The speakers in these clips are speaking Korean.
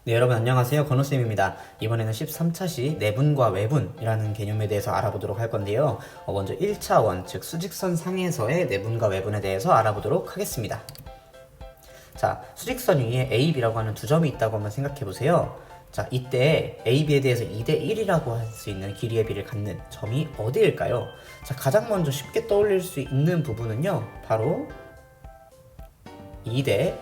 네, 여러분 안녕하세요. 건우쌤입니다. 이번에는 13차시 내분과 외분이라는 개념에 대해서 알아보도록 할 건데요. 먼저 1차원, 즉 수직선 상에서의 내분과 외분에 대해서 알아보도록 하겠습니다. 자, 수직선 위에 A, B라고 하는 두 점이 있다고 한번 생각해 보세요. 자, 이때 A, B에 대해서 2대1이라고 할 수 있는 길이의 비를 갖는 점이 어디일까요? 자, 가장 먼저 쉽게 떠올릴 수 있는 부분은요, 바로 2대1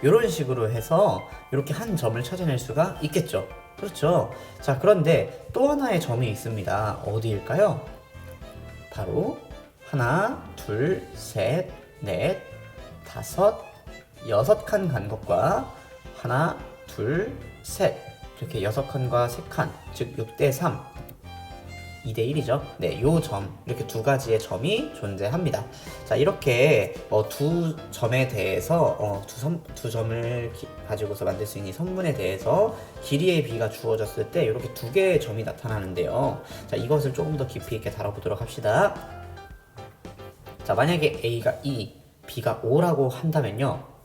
이런 식으로 해서 이렇게 한 점을 찾아낼 수가 있겠죠. 그렇죠. 자, 그런데 또 하나의 점이 있습니다. 어디일까요? 바로 하나, 둘, 셋, 넷, 다섯, 여섯 칸 간 것과 하나, 둘, 셋 이렇게 6칸과 3칸, 즉 6대3 2대1이죠. 네, 요 점, 이렇게 두 가지의 점이 존재합니다. 자, 이렇게 두 점에 대해서 두 점을 가지고서 만들 수 있는 이 선분에 대해서 길이의 비가 주어졌을 때 이렇게 두 개의 점이 나타나는데요. 자, 이것을 조금 더 깊이 있게 다뤄보도록 합시다. 자, 만약에 A가 2, B가 5라고 한다면요,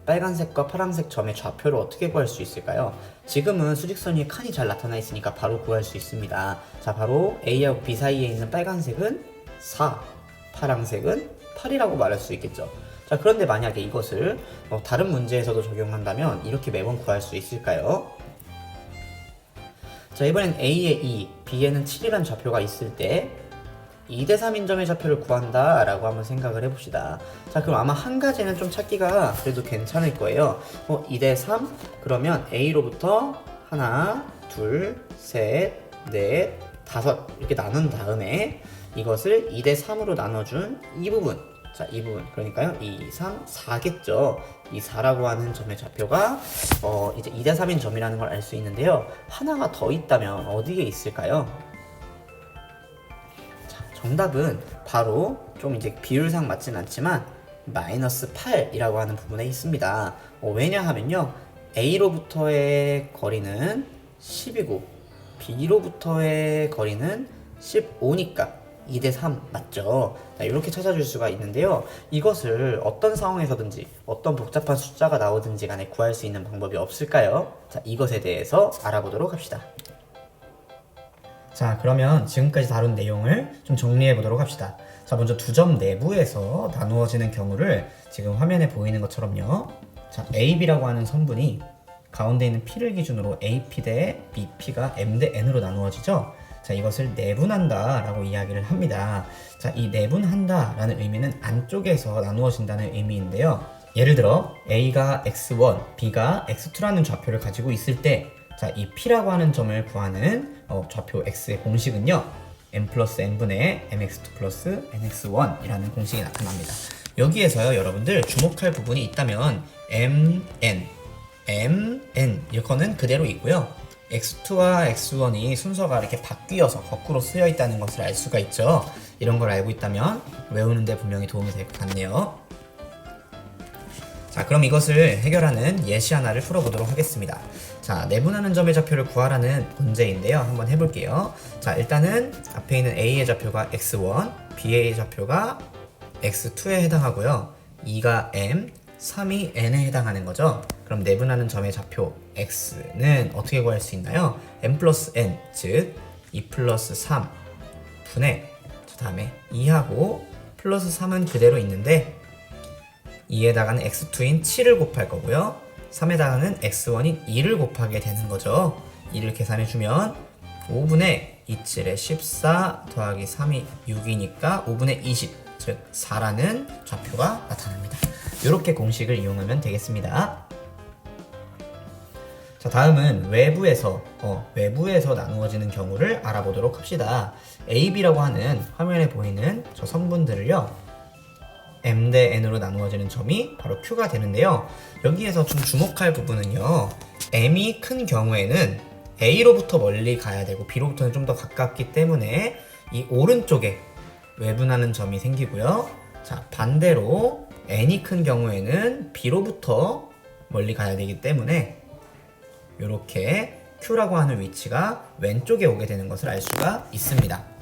빨간색과 파란색 점의 좌표를 어떻게 구할 수 있을까요? 지금은 수직선 위에 칸이 잘 나타나 있으니까 바로 구할 수 있습니다. 자, 바로 A하고 B 사이에 있는 빨간색은 4, 파란색은 8이라고 말할 수 있겠죠. 자, 그런데 만약에 이것을 다른 문제에서도 적용한다면 이렇게 매번 구할 수 있을까요? 자, 이번엔 A에 2, B에는 7이라는 좌표가 있을 때 2대3인 점의 좌표를 구한다 라고 한번 생각을 해봅시다. 자, 그럼 아마 한 가지는 좀 찾기가 그래도 괜찮을 거예요. 2대3 그러면 A로부터 하나, 둘, 셋, 넷, 다섯 이렇게 나눈 다음에 이것을 2대3으로 나눠준 이 부분, 자, 이 부분 그러니까요 2, 3, 4겠죠. 이 4라고 하는 점의 좌표가 이제 2대3인 점이라는 걸 알 수 있는데요. 하나가 더 있다면 어디에 있을까요? 정답은 바로 좀 이제 비율상 맞진 않지만 마이너스 8이라고 하는 부분에 있습니다. 왜냐하면요, A로부터의 거리는 10이고 B로부터의 거리는 15니까 2대3 맞죠? 자, 이렇게 찾아줄 수가 있는데요. 이것을 어떤 상황에서든지 어떤 복잡한 숫자가 나오든지 간에 구할 수 있는 방법이 없을까요? 자, 이것에 대해서 알아보도록 합시다. 자, 그러면 지금까지 다룬 내용을 좀 정리해 보도록 합시다. 자, 먼저 두 점 내부에서 나누어지는 경우를 지금 화면에 보이는 것처럼요. 자, AB라고 하는 선분이 가운데 있는 P를 기준으로 AP 대 BP가 M 대 N으로 나누어지죠. 자, 이것을 내분한다 라고 이야기를 합니다. 자, 이 내분한다 라는 의미는 안쪽에서 나누어진다는 의미인데요. 예를 들어 A가 X1, B가 X2라는 좌표를 가지고 있을 때, 자, 이 P라고 하는 점을 구하는 좌표 X의 공식은요, M 플러스 N분의 MX2 플러스 NX1 이라는 공식이 나타납니다. 여기에서요, 여러분들 주목할 부분이 있다면 MN 이거는 그대로 있고요, X2와 X1이 순서가 이렇게 바뀌어서 거꾸로 쓰여 있다는 것을 알 수가 있죠. 이런 걸 알고 있다면 외우는데 분명히 도움이 될 것 같네요. 자, 그럼 이것을 해결하는 예시 하나를 풀어보도록 하겠습니다. 자, 내분하는 점의 좌표를 구하라는 문제인데요. 한번 해볼게요. 자, 일단은 앞에 있는 A의 좌표가 X1, B의 좌표가 X2에 해당하고요. 2가 M, 3이 N에 해당하는 거죠. 그럼 내분하는 점의 좌표 X는 어떻게 구할 수 있나요? M 플러스 N, 즉 2 플러스 3 분의, 그 다음에 2하고 플러스 3은 그대로 있는데 2에다가는 x2인 7을 곱할 거고요, 3에다가는 x1인 2를 곱하게 되는 거죠. 2를 계산해주면 5분의 27에 14 더하기 3이 6이니까 5분의 20, 즉 4라는 좌표가 나타납니다. 이렇게 공식을 이용하면 되겠습니다. 자, 다음은 외부에서 나누어지는 경우를 알아보도록 합시다. AB라고 하는 화면에 보이는 저 성분들을요, M 대 N으로 나누어지는 점이 바로 Q가 되는데요. 여기에서 좀 주목할 부분은요, M이 큰 경우에는 A로부터 멀리 가야 되고 B로부터는 좀 더 가깝기 때문에 이 오른쪽에 외분하는 점이 생기고요. 자, 반대로 N이 큰 경우에는 B로부터 멀리 가야 되기 때문에 이렇게 Q라고 하는 위치가 왼쪽에 오게 되는 것을 알 수가 있습니다.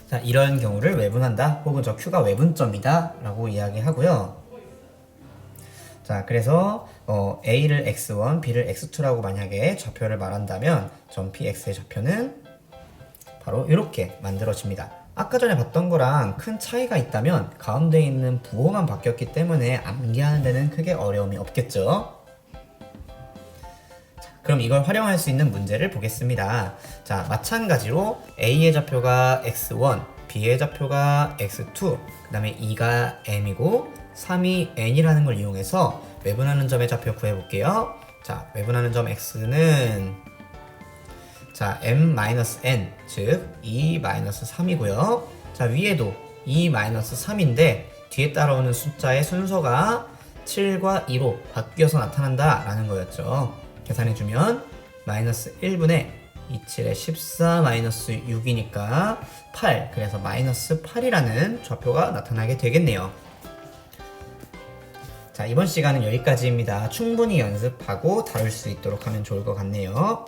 자, 이런 경우를 외분한다, 혹은 저 Q가 외분점이다 라고 이야기하고요. 자, 그래서 A를 x1, B를 x2라고 만약에 좌표를 말한다면 점 Px의 좌표는 바로 이렇게 만들어집니다. 아까 전에 봤던 거랑 큰 차이가 있다면 가운데 있는 부호만 바뀌었기 때문에 암기하는 데는 크게 어려움이 없겠죠. 자, 그럼 이걸 활용할 수 있는 문제를 보겠습니다. 자, 마찬가지로 A의 좌표가 x1, B의 좌표가 x2, 그 다음에 2가 m이고 3이 n이라는 걸 이용해서 외분하는 점의 좌표 구해볼게요. 자, 외분하는 점 x는 자, m-n, 즉 2-3이고요. 자, 위에도 2-3인데 뒤에 따라오는 숫자의 순서가 7과 2로 바뀌어서 나타난다 라는 거였죠. 계산해주면 마이너스 1분의 27의 14 마이너스 6이니까 8, 그래서 마이너스 8이라는 좌표가 나타나게 되겠네요. 자, 이번 시간은 여기까지입니다. 충분히 연습하고 다룰 수 있도록 하면 좋을 것 같네요.